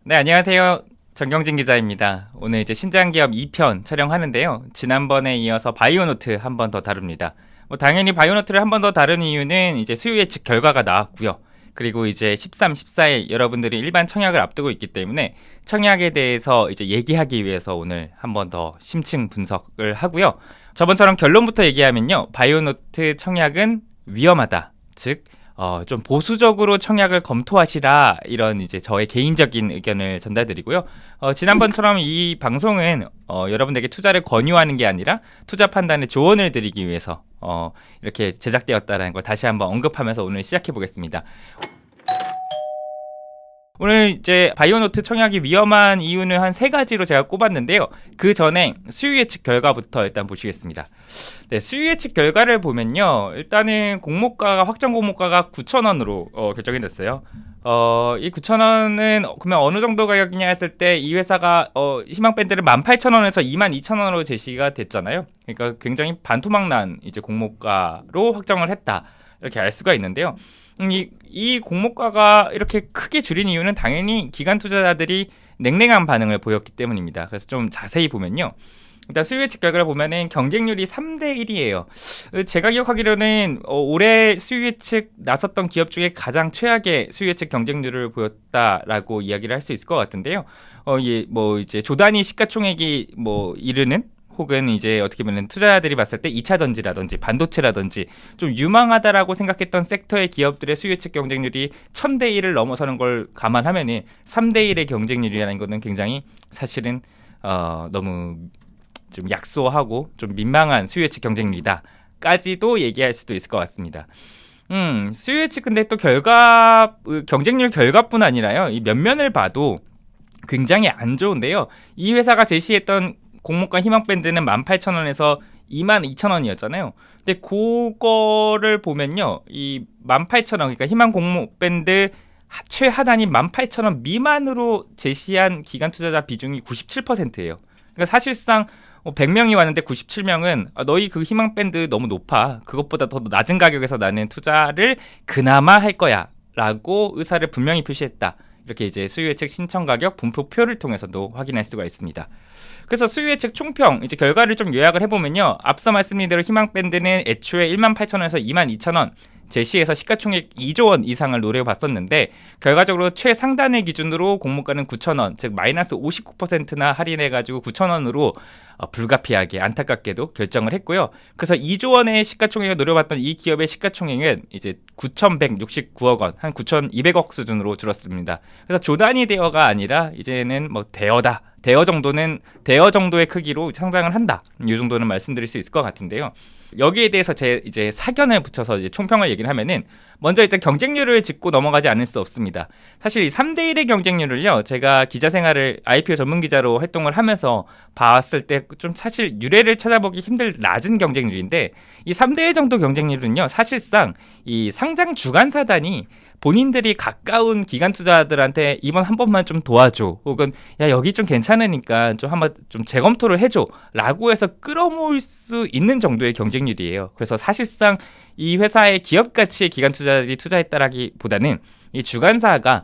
네, 안녕하세요. 정경진 기자입니다. 오늘 이제 신장기업 2편 촬영하는데요. 지난번에 이어서 바이오노트 한 번 더 다룹니다. 당연히 바이오노트를 한 번 더 다룬 이유는 이제 수요 예측 결과가 나왔고요. 그리고 이제 13, 14일 여러분들이 일반 청약을 앞두고 있기 때문에 청약에 대해서 이제 얘기하기 위해서 오늘 한 번 더 심층 분석을 하고요. 저번처럼 결론부터 얘기하면요. 바이오노트 청약은 위험하다. 즉, 좀 보수적으로 청약을 검토하시라, 이런 이제 저의 개인적인 의견을 전달드리고요. 지난번처럼 이 방송은 여러분들에게 투자를 권유하는 게 아니라 투자 판단에 조언을 드리기 위해서 이렇게 제작되었다는 걸 다시 한번 언급하면서 오늘 시작해 보겠습니다. 오늘 이제 바이오노트 청약이 위험한 이유는 한 세 가지로 제가 꼽았는데요. 그 전에 수요 예측 결과부터 일단 보시겠습니다. 네, 수요 예측 결과를 보면요. 일단은 공모가가 확정 공모가가 9,000원으로 결정이 됐어요. 이 9,000원은 그러면 어느 정도 가격이냐 했을 때 이 회사가 희망밴드를 18,000원에서 22,000원으로 제시가 됐잖아요. 그러니까 굉장히 반토막난 이제 공모가로 확정을 했다. 이렇게 알 수가 있는데요. 이 공모가가 이렇게 크게 줄인 이유는 당연히 기관 투자자들이 냉랭한 반응을 보였기 때문입니다. 그래서 좀 자세히 보면요. 일단 수요 예측 결과를 보면은 경쟁률이 3대 1이에요. 제가 기억하기로는 올해 수요 예측 나섰던 기업 중에 가장 최악의 수요 예측 경쟁률을 보였다라고 이야기를 할 수 있을 것 같은데요. 이제 조단위 시가총액이 이르는, 혹은 이제 어떻게 보면 투자자들이 봤을 때 2차 전지라든지 반도체라든지 좀 유망하다라고 생각했던 섹터의 기업들의 수요 예측 경쟁률이 1000대 1을 넘어서는 걸 감안하면 3대 1의 경쟁률이라는 것은 굉장히 사실은 너무 좀 약소하고 좀 민망한 수요 예측 경쟁률이다까지도 얘기할 수도 있을 것 같습니다. 수요 예측 근데 또 경쟁률 결과뿐 아니라요. 이 면면을 봐도 굉장히 안 좋은데요. 이 회사가 제시했던 공모가 희망밴드는 18,000원에서 22,000원이었잖아요. 근데 그거를 보면요. 이 18,000원, 그러니까 희망 공모밴드 최하단이 18,000원 미만으로 제시한 기관 투자자 비중이 97%예요. 그러니까 사실상 100명이 왔는데 97명은 너희 그 희망밴드 너무 높아. 그것보다 더 낮은 가격에서 나는 투자를 그나마 할 거야. 라고 의사를 분명히 표시했다. 이렇게 이제 수요 예측 신청 가격 분포표를 통해서도 확인할 수가 있습니다. 그래서 수요 예측 총평 이제 결과를 좀 요약을 해보면요. 앞서 말씀드린 대로 희망밴드는 애초에 18,000원에서 22,000원 제시해서 시가총액 2조 원 이상을 노려봤었는데 결과적으로 최상단을 기준으로 공모가는 9,000원, 즉 마이너스 59%나 할인해가지고 9,000원으로 불가피하게 안타깝게도 결정을 했고요. 그래서 2조 원의 시가총액을 노려봤던 이 기업의 시가총액은 이제 9,169억 원, 한 9,200억 수준으로 줄었습니다. 그래서 조단위 대여가 아니라 이제는 대여다. 대여 정도의 크기로 상장을 한다. 이 정도는 말씀드릴 수 있을 것 같은데요. 여기에 대해서 제 이제 사견을 붙여서 이제 총평을 얘기를 하면은 먼저 일단 경쟁률을 짚고 넘어가지 않을 수 없습니다. 사실 이 3대 1의 경쟁률을요. 제가 기자 생활을 IPO 전문 기자로 활동을 하면서 봤을 때 좀 사실 유례를 찾아보기 힘들 낮은 경쟁률인데 이 3대 1 정도 경쟁률은요. 사실상 이 상장 주관사단이 본인들이 가까운 기관 투자자들한테 이번 한 번만 좀 도와줘, 혹은 야 여기 좀 괜찮으니까 좀 한번 좀 재검토를 해줘 라고 해서 끌어모을 수 있는 정도의 경쟁률이에요. 그래서 사실상 이 회사의 기업 가치에 기관 투자자들이 투자했다라기보다는 이 주관사가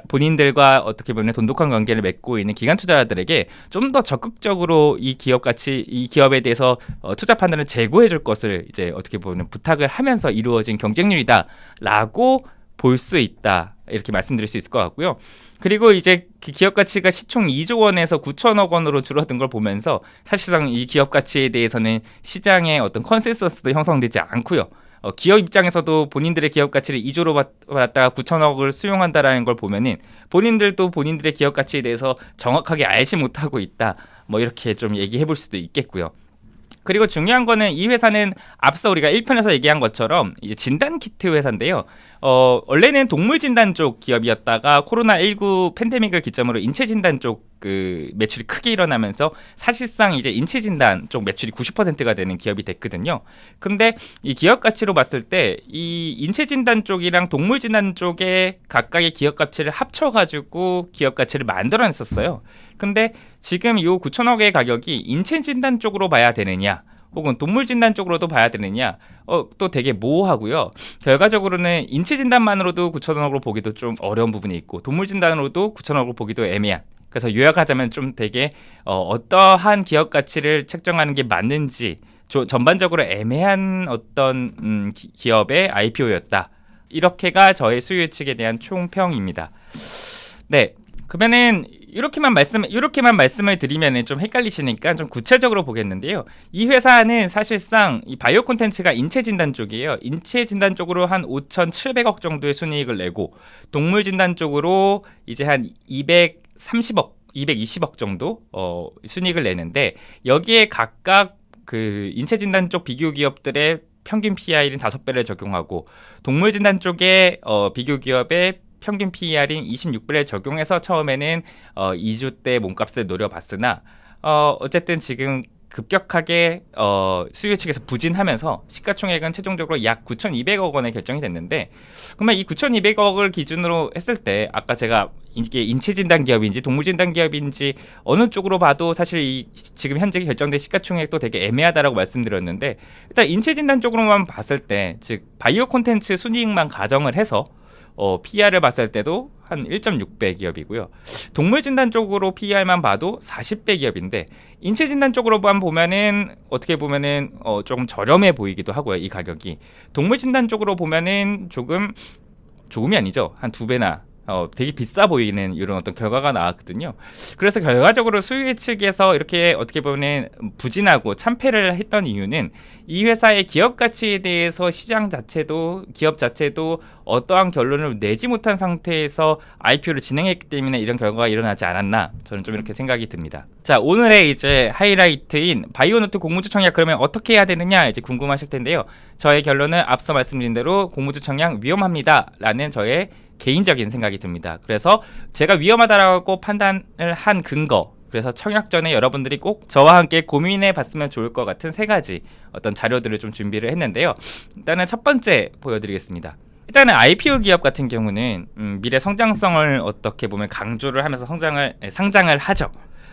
본인들과 어떻게 보면 돈독한 관계를 맺고 있는 기관 투자자들에게 좀 더 적극적으로 이 기업 가치, 이 기업에 대해서 투자 판단을 제고해 줄 것을 이제 어떻게 보면 부탁을 하면서 이루어진 경쟁률이다라고 볼 수 있다. 이렇게 말씀드릴 수 있을 것 같고요. 그리고 이제 기업 가치가 시총 2조 원에서 9천억 원으로 줄어든 걸 보면서 사실상 이 기업 가치에 대해서는 시장의 어떤 컨센서스도 형성되지 않고요. 기업 입장에서도 본인들의 기업 가치를 2조로 받았다가 9천억을 수용한다라는 걸 보면은 본인들도 본인들의 기업 가치에 대해서 정확하게 알지 못하고 있다. 이렇게 좀 얘기해 볼 수도 있겠고요. 그리고 중요한 거는 이 회사는 앞서 우리가 1편에서 얘기한 것처럼 이제 진단키트 회사인데요. 원래는 동물 진단 쪽 기업이었다가 코로나19 팬데믹을 기점으로 인체 진단 쪽 그 매출이 크게 일어나면서 사실상 이제 인체 진단 쪽 매출이 90%가 되는 기업이 됐거든요. 근데 이 기업 가치로 봤을 때 이 인체 진단 쪽이랑 동물 진단 쪽에 각각의 기업 가치를 합쳐가지고 기업 가치를 만들어냈었어요. 근데 지금 이 9천억의 가격이 인체 진단 쪽으로 봐야 되느냐, 혹은 동물 진단 쪽으로도 봐야 되느냐? 또 되게 모호하고요. 결과적으로는 인체 진단만으로도 9천억으로 보기도 좀 어려운 부분이 있고 동물 진단으로도 9천억으로 보기도 애매한. 그래서 요약하자면 좀 되게 어떠한 기업 가치를 책정하는 게 맞는지 전반적으로 애매한 어떤 기업의 IPO였다. 이렇게가 저의 수요 예측에 대한 총평입니다. 네, 그러면은 이렇게만 말씀을 드리면은 좀 헷갈리시니까 좀 구체적으로 보겠는데요. 이 회사는 사실상 이 바이오 콘텐츠가 인체 진단 쪽이에요. 인체 진단 쪽으로 한 5,700억 정도의 순이익을 내고 동물 진단 쪽으로 이제 한 230억, 220억 정도 순이익을 내는데 여기에 각각 그 인체 진단 쪽 비교 기업들의 평균 PER인 5배를 적용하고 동물 진단 쪽에 비교 기업의 평균 PER인 26배를 적용해서 처음에는 2주 때 몸값을 노려봤으나 어쨌든 지금 급격하게 수요 측에서 부진하면서 시가총액은 최종적으로 약 9,200억 원에 결정이 됐는데 그러면 이 9,200억을 기준으로 했을 때 아까 제가 이게 인체 진단 기업인지 동물 진단 기업인지 어느 쪽으로 봐도 사실 이 지금 현재 결정된 시가총액도 되게 애매하다라고 말씀드렸는데 일단 인체 진단 쪽으로만 봤을 때 즉 바이오 콘텐츠 순이익만 가정을 해서 PER을 봤을 때도 한 1.6배 기업이고요. 동물 진단 쪽으로 PER만 봐도 40배 기업인데 인체 진단 쪽으로만 보면은 어떻게 보면은 조금 저렴해 보이기도 하고요. 이 가격이 동물 진단 쪽으로 보면은 조금이 아니죠. 한 2배나 되게 비싸 보이는 이런 어떤 결과가 나왔거든요. 그래서 결과적으로 수요 예측에서 이렇게 어떻게 보면 부진하고 참패를 했던 이유는 이 회사의 기업 가치에 대해서 시장 자체도 기업 자체도 어떠한 결론을 내지 못한 상태에서 IPO를 진행했기 때문에 이런 결과가 일어나지 않았나 저는 좀 이렇게 생각이 듭니다. 자, 오늘의 이제 하이라이트인 바이오노트 공모주 청약 그러면 어떻게 해야 되느냐 이제 궁금하실 텐데요. 저의 결론은 앞서 말씀드린 대로 공모주 청약 위험합니다라는 저의 개인적인 생각이 듭니다. 그래서 제가 위험하다라고 판단을 한 근거, 그래서 청약 전에 여러분들이 꼭 저와 함께 고민해 봤으면 좋을 것 같은 3가지 어떤 자료들을 좀 준비를 했는데요. 일단은 첫 번째 보여드리겠습니다. 일단은 IPO 기업 같은 경우는 미래 성장성을 어떻게 보면 강조를 하면서 상장을 하죠.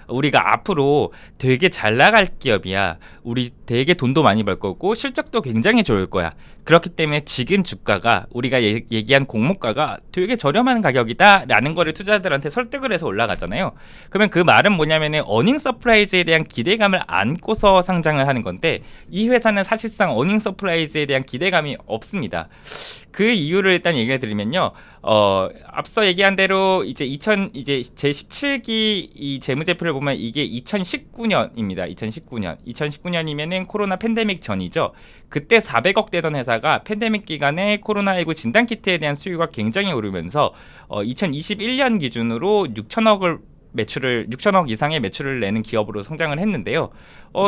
우리가 앞으로 되게 잘 나갈 기업이야. 우리 되게 돈도 많이 벌 거고 실적도 굉장히 좋을 거야. 그렇기 때문에 지금 주가가 우리가 얘기한 공모가가 되게 저렴한 가격이다 라는 거를 투자자들한테 설득을 해서 올라가잖아요. 그러면 그 말은 뭐냐면은 어닝 서프라이즈에 대한 기대감을 안고서 상장을 하는 건데 이 회사는 사실상 어닝 서프라이즈에 대한 기대감이 없습니다. 그 이유를 일단 얘기를 드리면요. 앞서 얘기한 대로 이제 제 17기 이 재무제표를 보면 이게 2019년입니다. 2019년이면은 코로나 팬데믹 전이죠. 그때 400억 되던 회사가 팬데믹 기간에 코로나19 진단키트에 대한 수요가 굉장히 오르면서 2021년 기준으로 6천억 이상의 매출을 내는 기업으로 성장을 했는데요.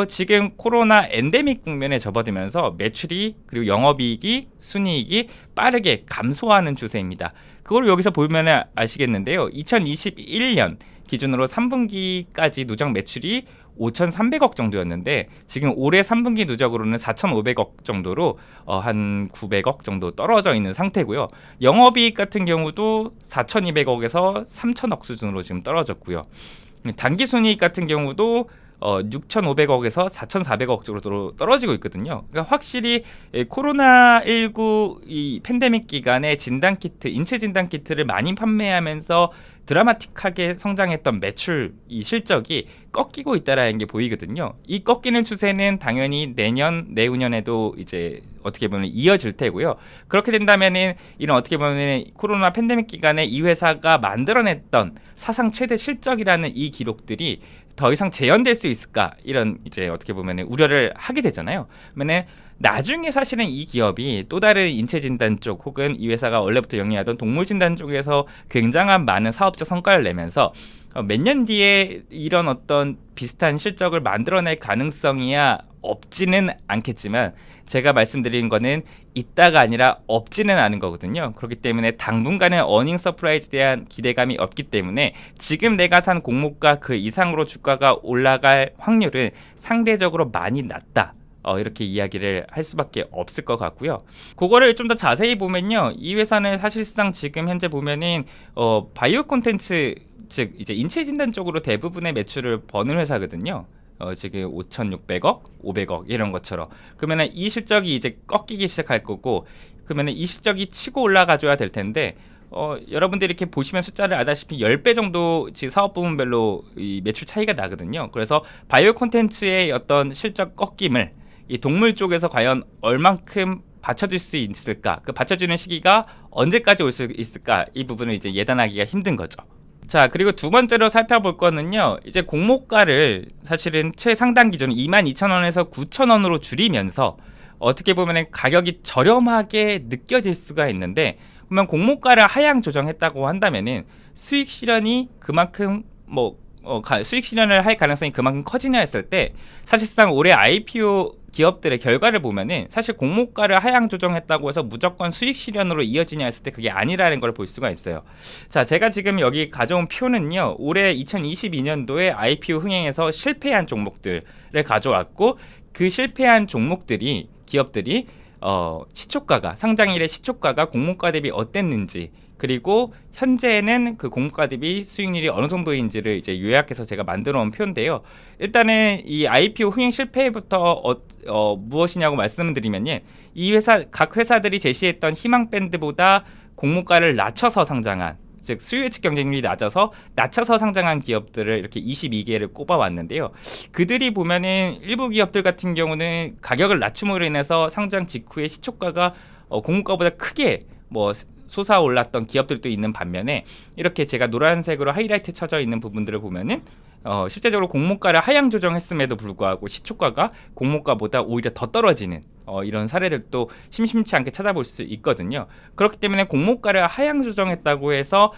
지금 코로나 엔데믹 국면에 접어들면서 매출이 그리고 영업이익이 순이익이 빠르게 감소하는 추세입니다. 그걸 여기서 보면 아시겠는데요. 2021년 기준으로 3분기까지 누적 매출이 5,300억 정도였는데 지금 올해 3분기 누적으로는 4,500억 정도로 한 900억 정도 떨어져 있는 상태고요. 영업이익 같은 경우도 4,200억에서 3,000억 수준으로 지금 떨어졌고요. 단기순이익 같은 경우도 6,500억에서 4,400억 정도로 떨어지고 있거든요. 그러니까 확실히 코로나19 이 팬데믹 기간에 진단키트, 인체 진단키트를 많이 판매하면서 드라마틱하게 성장했던 매출 이 실적이 꺾이고 있다라는 게 보이거든요. 이 꺾이는 추세는 당연히 내후년에도 이제 어떻게 보면 이어질 테고요. 그렇게 된다면은 이런 어떻게 보면 코로나 팬데믹 기간에 이 회사가 만들어냈던 사상 최대 실적이라는 이 기록들이 더 이상 재현될 수 있을까 이런 이제 어떻게 보면 우려를 하게 되잖아요. 그러면 나중에 사실은 이 기업이 또 다른 인체 진단 쪽 혹은 이 회사가 원래부터 영위하던 동물 진단 쪽에서 굉장한 많은 사업적 성과를 내면서 몇 년 뒤에 이런 어떤 비슷한 실적을 만들어낼 가능성이야 없지는 않겠지만 제가 말씀드린 거는 있다가 아니라 없지는 않은 거거든요. 그렇기 때문에 당분간은 어닝 서프라이즈에 대한 기대감이 없기 때문에 지금 내가 산 공모가 그 이상으로 주가가 올라갈 확률은 상대적으로 많이 낮다. 이렇게 이야기를 할 수밖에 없을 것 같고요. 그거를 좀 더 자세히 보면요, 이 회사는 사실상 지금 현재 보면은 바이오 콘텐츠 즉 이제 인체 진단 쪽으로 대부분의 매출을 버는 회사거든요. 지금 5,600억, 500억 이런 것처럼. 그러면은 이 실적이 이제 꺾이기 시작할 거고, 그러면은 이 실적이 치고 올라가줘야 될 텐데, 여러분들이 이렇게 보시면 숫자를 알다시피 10배 정도 지금 사업 부문별로 이 매출 차이가 나거든요. 그래서 바이오 콘텐츠의 어떤 실적 꺾임을 이 동물 쪽에서 과연 얼만큼 받쳐줄 수 있을까? 그 받쳐주는 시기가 언제까지 올 수 있을까? 이 부분을 이제 예단하기가 힘든 거죠. 자, 그리고 두 번째로 살펴볼 거는요, 이제 공모가를 사실은 최상단 기준 22,000원에서 9,000원으로 줄이면서 어떻게 보면 가격이 저렴하게 느껴질 수가 있는데, 그러면 공모가를 하향 조정했다고 한다면은 수익 실현이 그만큼 수익 실현을 할 가능성이 그만큼 커지냐 했을 때, 사실상 올해 IPO 기업들의 결과를 보면은 사실 공모가를 하향 조정했다고 해서 무조건 수익 실현으로 이어지냐 했을 때 그게 아니라는 걸 볼 수가 있어요. 자, 제가 지금 여기 가져온 표는요, 올해 2022년도에 IPO 흥행에서 실패한 종목들을 가져왔고, 그 실패한 종목들이 기업들이 시초가가 상장일의 시초가가 공모가 대비 어땠는지, 그리고 현재는 그 공모가 대비 수익률이 어느 정도인지를 이제 요약해서 제가 만들어 온 표인데요. 일단은 이 IPO 흥행 실패부터 무엇이냐고 말씀을 드리면요, 이 각 회사들이 제시했던 희망 밴드보다 공모가를 낮춰서 상장한, 즉 수요 예측 경쟁률이 낮춰서 상장한 기업들을 이렇게 22개를 꼽아왔는데요. 그들이 보면은 일부 기업들 같은 경우는 가격을 낮춤으로 인해서 상장 직후에 시초가가 공모가보다 크게 솟아올랐던 기업들도 있는 반면에, 이렇게 제가 노란색으로 하이라이트 쳐져 있는 부분들을 보면은 실제적으로 공모가를 하향 조정했음에도 불구하고 시초가가 공모가보다 오히려 더 떨어지는 이런 사례들도 심심치 않게 찾아볼 수 있거든요. 그렇기 때문에 공모가를 하향 조정했다고 해서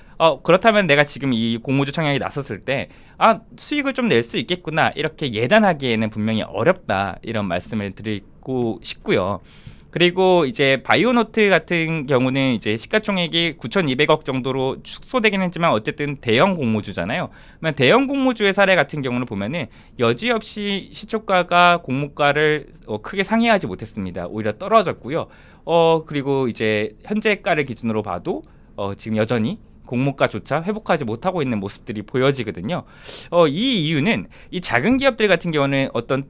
그렇다면 내가 지금 이 공모주 청약에 나섰을 때 수익을 좀 낼 수 있겠구나, 이렇게 예단하기에는 분명히 어렵다, 이런 말씀을 드리고 싶고요. 그리고 이제 바이오노트 같은 경우는 이제 시가총액이 9,200억 정도로 축소되긴 했지만 어쨌든 대형 공모주잖아요. 그러면 대형 공모주의 사례 같은 경우는 보면은 여지없이 시초가가 공모가를 크게 상회하지 못했습니다. 오히려 떨어졌고요. 그리고 이제 현재가를 기준으로 봐도 지금 여전히 공모가조차 회복하지 못하고 있는 모습들이 보여지거든요. 이 이유는 이 작은 기업들 같은 경우는 어떤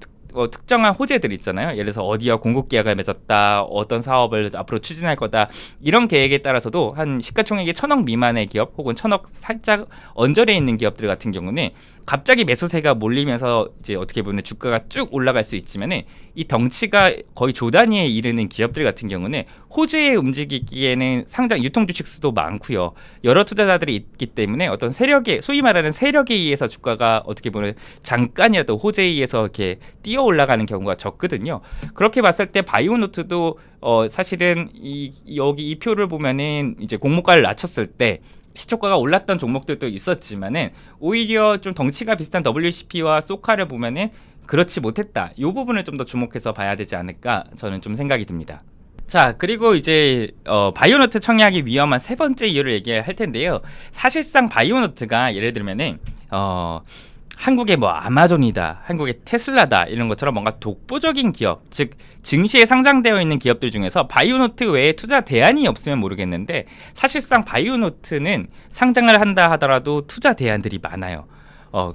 특정한 호재들 있잖아요. 예를 들어서 어디와 공급 계약을 맺었다, 어떤 사업을 앞으로 추진할 거다, 이런 계획에 따라서도 한 시가총액이 1,000억 미만의 기업 혹은 1,000억 살짝 언저리에 있는 기업들 같은 경우는 갑자기 매수세가 몰리면서 이제 어떻게 보면 주가가 쭉 올라갈 수 있지만은, 이 덩치가 거의 조 단위에 이르는 기업들 같은 경우는 호재에 움직이기에는 상장 유통 주식 수도 많고요, 여러 투자자들이 있기 때문에 어떤 세력에, 소위 말하는 세력에 의해서 주가가 어떻게 보면 잠깐이라도 호재에 의해서 이렇게 뛰어 올라가는 경우가 적거든요. 그렇게 봤을 때 바이오노트도 사실은 여기 이 표를 보면은 이제 공모가를 낮췄을 때 시초가가 올랐던 종목들도 있었지만은 오히려 좀 덩치가 비슷한 WCP와 소카를 보면은 그렇지 못했다, 이 부분을 좀 더 주목해서 봐야 되지 않을까, 저는 좀 생각이 듭니다. 자, 그리고 이제 바이오노트 청약이 위험한 세 번째 이유를 얘기할 텐데요. 사실상 바이오노트가 예를 들면은 한국의 아마존이다, 한국의 테슬라다, 이런 것처럼 뭔가 독보적인 기업, 즉 증시에 상장되어 있는 기업들 중에서 바이오노트 외에 투자 대안이 없으면 모르겠는데, 사실상 바이오노트는 상장을 한다 하더라도 투자 대안들이 많아요.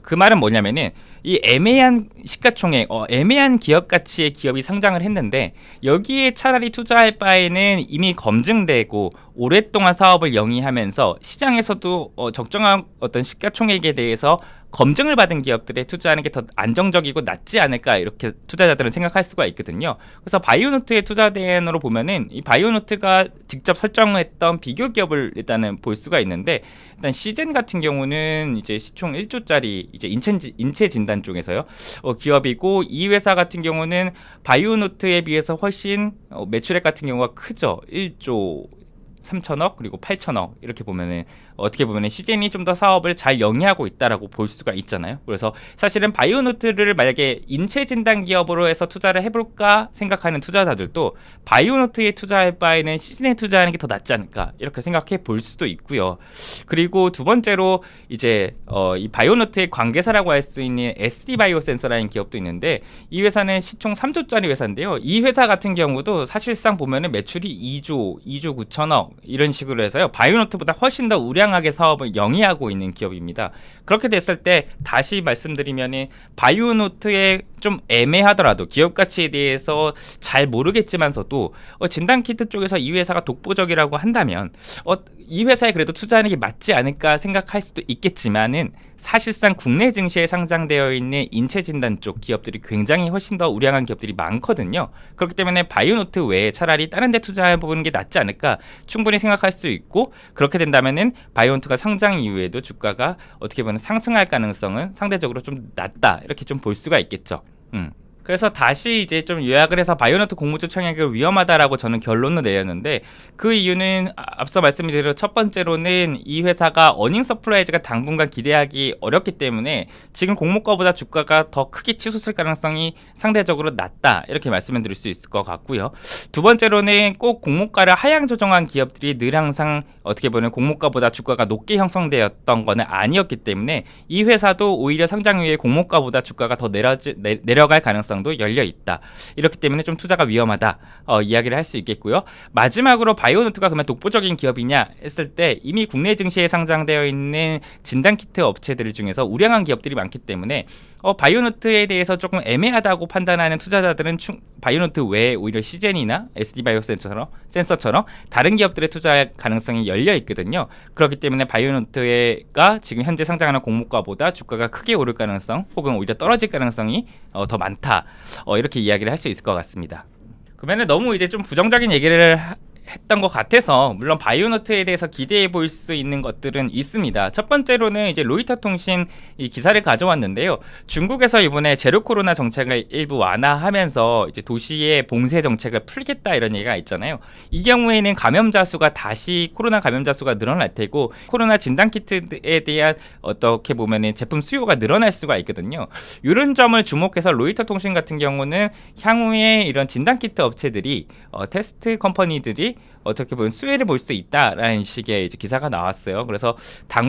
그 말은 뭐냐면은 이 애매한 시가총액, 애매한 기업 가치의 기업이 상장을 했는데, 여기에 차라리 투자할 바에는 이미 검증되고 오랫동안 사업을 영위하면서 시장에서도 적정한 어떤 시가총액에 대해서 검증을 받은 기업들에 투자하는 게 더 안정적이고 낫지 않을까, 이렇게 투자자들은 생각할 수가 있거든요. 그래서 바이오노트의 투자 대안으로 보면은 이 바이오노트가 직접 설정했던 비교 기업을 일단은 볼 수가 있는데, 일단 시젠 같은 경우는 이제 시총 1조짜리 이제 인체 진단 쪽에서요 기업이고, 이 회사 같은 경우는 바이오노트에 비해서 훨씬 매출액 같은 경우가 크죠. 1조 3천억 그리고 8천억, 이렇게 보면은 어떻게 보면은 시젠이 좀 더 사업을 잘 영위하고 있다라고 볼 수가 있잖아요. 그래서 사실은 바이오노트를 만약에 인체 진단 기업으로 해서 투자를 해볼까 생각하는 투자자들도 바이오노트에 투자할 바에는 시젠에 투자하는 게 더 낫지 않을까, 이렇게 생각해 볼 수도 있고요. 그리고 두 번째로 이제 이 바이오노트의 관계사라고 할 수 있는 SD 바이오센서라는 기업도 있는데, 이 회사는 시총 3조짜리 회사인데요. 이 회사 같은 경우도 사실상 보면은 매출이 2조 9천억 이런 식으로 해서요, 바이오노트보다 훨씬 더 우량 우량하게 사업을 영위하고 있는 기업입니다. 그렇게 됐을 때 다시 말씀드리면은 바이오노트에 좀 애매하더라도 기업 가치에 대해서 잘 모르겠지만서도 진단키트 쪽에서 이 회사가 독보적이라고 한다면 이 회사에 그래도 투자하는 게 맞지 않을까 생각할 수도 있겠지만은 사실상 국내 증시에 상장되어 있는 인체 진단 쪽 기업들이 굉장히 훨씬 더 우량한 기업들이 많거든요. 그렇기 때문에 바이오노트 외에 차라리 다른 데 투자해보는 게 낫지 않을까 충분히 생각할 수 있고, 그렇게 된다면은 바이오노트가 상장 이후에도 주가가 어떻게 보면 상승할 가능성은 상대적으로 좀 낮다, 이렇게 좀 볼 수가 있겠죠. 그래서 다시 이제 좀 요약을 해서 바이오노트 공모주 청약이 위험하다라고 저는 결론을 내렸는데, 그 이유는 앞서 말씀드린 첫 번째로는 이 회사가 어닝 서프라이즈가 당분간 기대하기 어렵기 때문에 지금 공모가보다 주가가 더 크게 치솟을 가능성이 상대적으로 낮다, 이렇게 말씀을 드릴 수 있을 것 같고요. 두 번째로는 꼭 공모가를 하향 조정한 기업들이 늘 항상 어떻게 보면 공모가보다 주가가 높게 형성되었던 건 아니었기 때문에 이 회사도 오히려 상장 후에 공모가보다 주가가 더 내려갈 가능성도 열려 있다. 이렇기 때문에 좀 투자가 위험하다, 이야기를 할 수 있겠고요. 마지막으로 바이오노트가 그러면 독보적인 기업이냐 했을 때 이미 국내 증시에 상장되어 있는 진단키트 업체들 중에서 우량한 기업들이 많기 때문에 바이오노트에 대해서 조금 애매하다고 판단하는 투자자들은 바이오노트 외에 오히려 시젠이나 SD바이오 센서처럼 다른 기업들의 투자 가능성이 열려 있거든요. 그렇기 때문에 바이오노트가 지금 현재 상장하는 공모가보다 주가가 크게 오를 가능성 혹은 오히려 떨어질 가능성이 더 많다, 이렇게 이야기를 할 수 있을 것 같습니다. 그러면 너무 이제 좀 부정적인 얘기를 했던 것 같아서, 물론 바이오노트에 대해서 기대해 볼 수 있는 것들은 있습니다. 첫 번째로는 이제 로이터 통신 이 기사를 가져왔는데요. 중국에서 이번에 제로 코로나 정책을 일부 완화하면서 이제 도시의 봉쇄 정책을 풀겠다, 이런 얘기가 있잖아요. 이 경우에는 감염자 수가 다시 코로나 감염자 수가 늘어날 테고, 코로나 진단 키트에 대한 어떻게 보면은 제품 수요가 늘어날 수가 있거든요. 이런 점을 주목해서 로이터 통신 같은 경우는 향후에 이런 진단 키트 업체들이 테스트 컴퍼니들이 어떻게 보면 수혜를 볼 수 있다라는 식의 이제 기사가 나왔어요. 그래서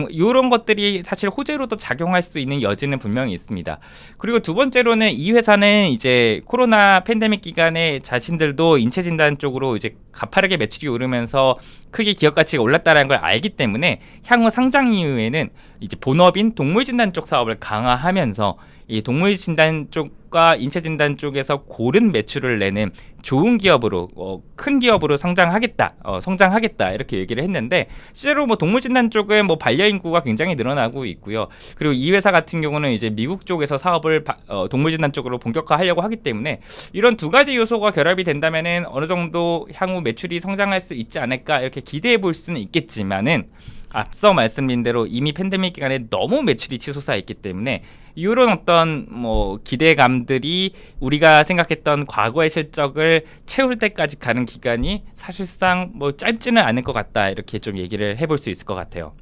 이런 것들이 사실 호재로도 작용할 수 있는 여지는 분명히 있습니다. 그리고 두 번째로는 이 회사는 이제 코로나 팬데믹 기간에 자신들도 인체 진단 쪽으로 이제 가파르게 매출이 오르면서 크게 기업 가치가 올랐다는 걸 알기 때문에 향후 상장 이후에는 이제 본업인 동물 진단 쪽 사업을 강화하면서 이 동물 진단 쪽과 인체 진단 쪽에서 고른 매출을 내는 좋은 기업으로, 큰 기업으로 성장하겠다, 이렇게 얘기를 했는데, 실제로 뭐 동물 진단 쪽은 뭐 반려인구가 굉장히 늘어나고 있고요. 그리고 이 회사 같은 경우는 이제 미국 쪽에서 사업을 동물 진단 쪽으로 본격화하려고 하기 때문에 이런 두 가지 요소가 결합이 된다면은 어느 정도 향후 매출이 성장할 수 있지 않을까, 이렇게 기대해 볼 수는 있겠지만은, 앞서 말씀드린 대로 이미 팬데믹 기간에 너무 매출이 치솟아 있기 때문에 이런 어떤 뭐 기대감들이 우리가 생각했던 과거의 실적을 채울 때까지 가는 기간이 사실상 뭐 짧지는 않을 것 같다, 이렇게 좀 얘기를 해볼 수 있을 것 같아요.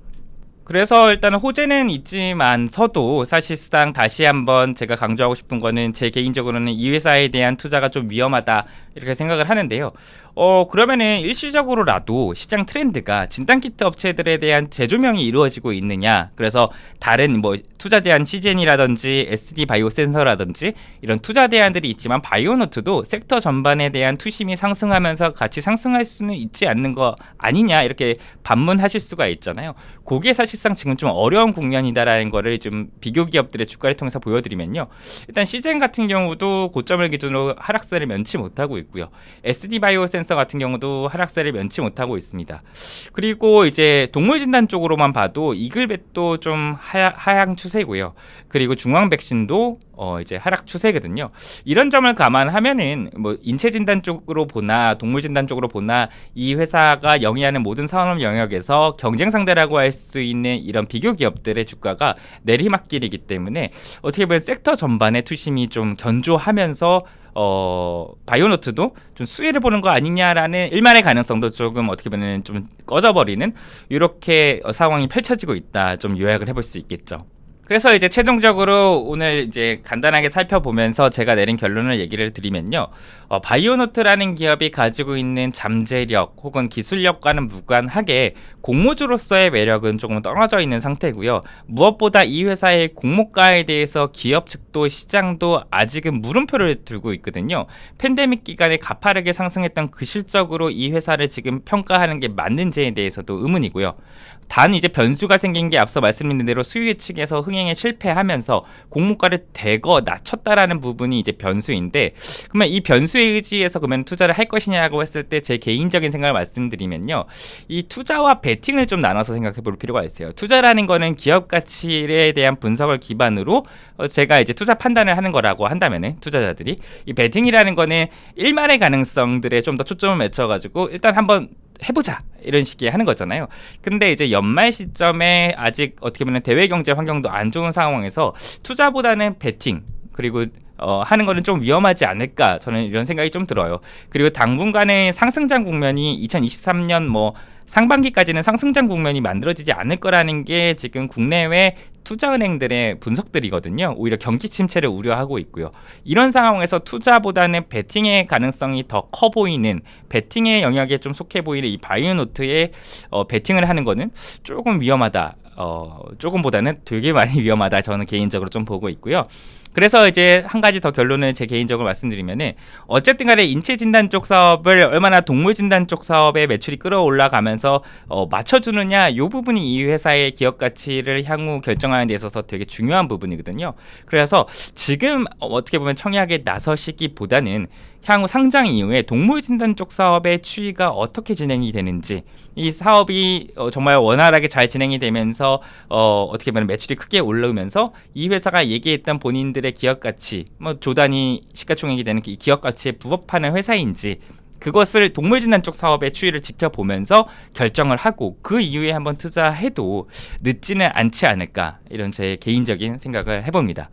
그래서 일단은 호재는 있지만서도 사실상 다시 한번 제가 강조하고 싶은 거는, 제 개인적으로는 이 회사에 대한 투자가 좀 위험하다, 이렇게 생각을 하는데요. 그러면은 일시적으로라도 시장 트렌드가 진단키트 업체들에 대한 재조명이 이루어지고 있느냐, 그래서 다른 뭐 투자 대안 시젠이라든지 SD 바이오 센서라든지 이런 투자 대안들이 있지만 바이오노트도 섹터 전반에 대한 투심이 상승하면서 같이 상승할 수는 있지 않는 거 아니냐, 이렇게 반문하실 수가 있잖아요. 그게 사실상 지금 좀 어려운 국면이다라는 거를 좀 비교 기업들의 주가를 통해서 보여드리면요. 일단 시젠 같은 경우도 고점을 기준으로 하락세를 면치 못하고 있고요. SD 바이오 센서 같은 경우도 하락세를 면치 못하고 있습니다. 그리고 이제 동물 진단 쪽으로만 봐도 이글벳도 좀 하향 추세고요. 그리고 중앙 백신도 이제 하락 추세거든요. 이런 점을 감안하면은 뭐 인체 진단 쪽으로 보나 동물 진단 쪽으로 보나 이 회사가 영위하는 모든 산업 영역에서 경쟁 상대라고 할 수 있는 이런 비교 기업들의 주가가 내리막길이기 때문에 어떻게 보면 섹터 전반의 투심이 좀 견조하면서 바이오노트도 좀 수혜를 보는 거 아니냐라는 일만의 가능성도 조금 어떻게 보면 좀 꺼져버리는 이렇게 상황이 펼쳐지고 있다, 좀 요약을 해볼 수 있겠죠. 그래서 이제 최종적으로 오늘 이제 간단하게 살펴보면서 제가 내린 결론을 얘기를 드리면요. 바이오노트라는 기업이 가지고 있는 잠재력 혹은 기술력과는 무관하게 공모주로서의 매력은 조금 떨어져 있는 상태고요. 무엇보다 이 회사의 공모가에 대해서 기업 측도 시장도 아직은 물음표를 두고 있거든요. 팬데믹 기간에 가파르게 상승했던 그 실적으로 이 회사를 지금 평가하는 게 맞는지에 대해서도 의문이고요. 단 이제 변수가 생긴 게 앞서 말씀드린 대로 수요 예측에서 흥행에 실패하면서 공모가를 대거 낮췄다라는 부분이 이제 변수인데, 그러면 이 변수에 의지해서 그러면 투자를 할 것이냐고 했을 때 제 개인적인 생각을 말씀드리면요, 이 투자와 베팅을 좀 나눠서 생각해 볼 필요가 있어요. 투자라는 거는 기업 가치에 대한 분석을 기반으로 제가 이제 투자 판단을 하는 거라고 한다면은, 투자자들이 이 베팅이라는 거는 일만의 가능성들에 좀 더 초점을 맞춰가지고 일단 한번 해보자 이런 식의 하는 거잖아요. 근데 이제 연말 시점에 아직 어떻게 보면 대외 경제 환경도 안 좋은 상황에서 투자보다는 베팅 그리고 하는 거는 좀 위험하지 않을까, 저는 이런 생각이 좀 들어요. 그리고 당분간의 상승장 국면이 2023년 뭐 상반기까지는 상승장 국면이 만들어지지 않을 거라는 게 지금 국내외 투자은행들의 분석들이거든요. 오히려 경기 침체를 우려하고 있고요. 이런 상황에서 투자보다는 베팅의 가능성이 더 커 보이는, 베팅의 영역에 좀 속해 보이는 이 바이오노트에 베팅을 하는 거는 조금 위험하다. 조금보다는 되게 많이 위험하다, 저는 개인적으로 좀 보고 있고요. 그래서 이제 한 가지 더 결론을 제 개인적으로 말씀드리면은, 어쨌든 간에 인체 진단 쪽 사업을 얼마나 동물 진단 쪽 사업의 매출이 끌어올라가면서 맞춰주느냐, 이 부분이 이 회사의 기업 가치를 향후 결정하는 데 있어서 되게 중요한 부분이거든요. 그래서 지금 어떻게 보면 청약에 나서시기보다는 향후 상장 이후에 동물 진단 쪽 사업의 추이가 어떻게 진행이 되는지, 이 사업이 정말 원활하게 잘 진행이 되면서 어떻게 보면 매출이 크게 올라오면서 이 회사가 얘기했던 본인들의 기업 가치, 뭐 조단위 시가총액이 되는 이 기업 가치에 부합하는 회사인지, 그것을 동물 진단 쪽 사업의 추이를 지켜보면서 결정을 하고 그 이후에 한번 투자해도 늦지는 않지 않을까, 이런 제 개인적인 생각을 해봅니다.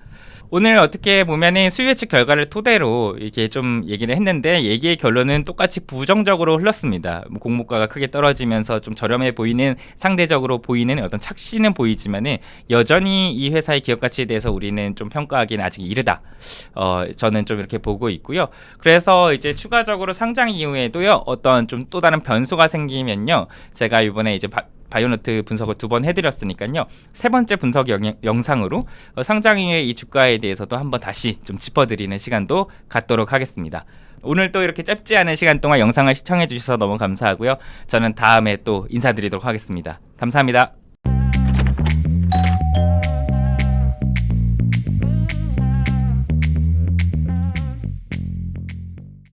오늘 어떻게 보면은 수요 예측 결과를 토대로 이렇게 좀 얘기를 했는데, 얘기의 결론은 똑같이 부정적으로 흘렀습니다. 공모가가 크게 떨어지면서 좀 저렴해 보이는, 상대적으로 보이는 어떤 착시는 보이지만은 여전히 이 회사의 기업 가치에 대해서 우리는 좀 평가하기는 아직 이르다. 저는 좀 이렇게 보고 있고요. 그래서 이제 추가적으로 상장 이후에도요, 어떤 좀 또 다른 변수가 생기면요, 제가 이번에 이제 바이오노트 분석을 2번 해드렸으니까요, 3번째 분석 영상으로 상장 이후에 이 주가에 대해서도 한번 다시 좀 짚어드리는 시간도 갖도록 하겠습니다. 오늘 또 이렇게 짧지 않은 시간 동안 영상을 시청해 주셔서 너무 감사하고요. 저는 다음에 또 인사드리도록 하겠습니다. 감사합니다.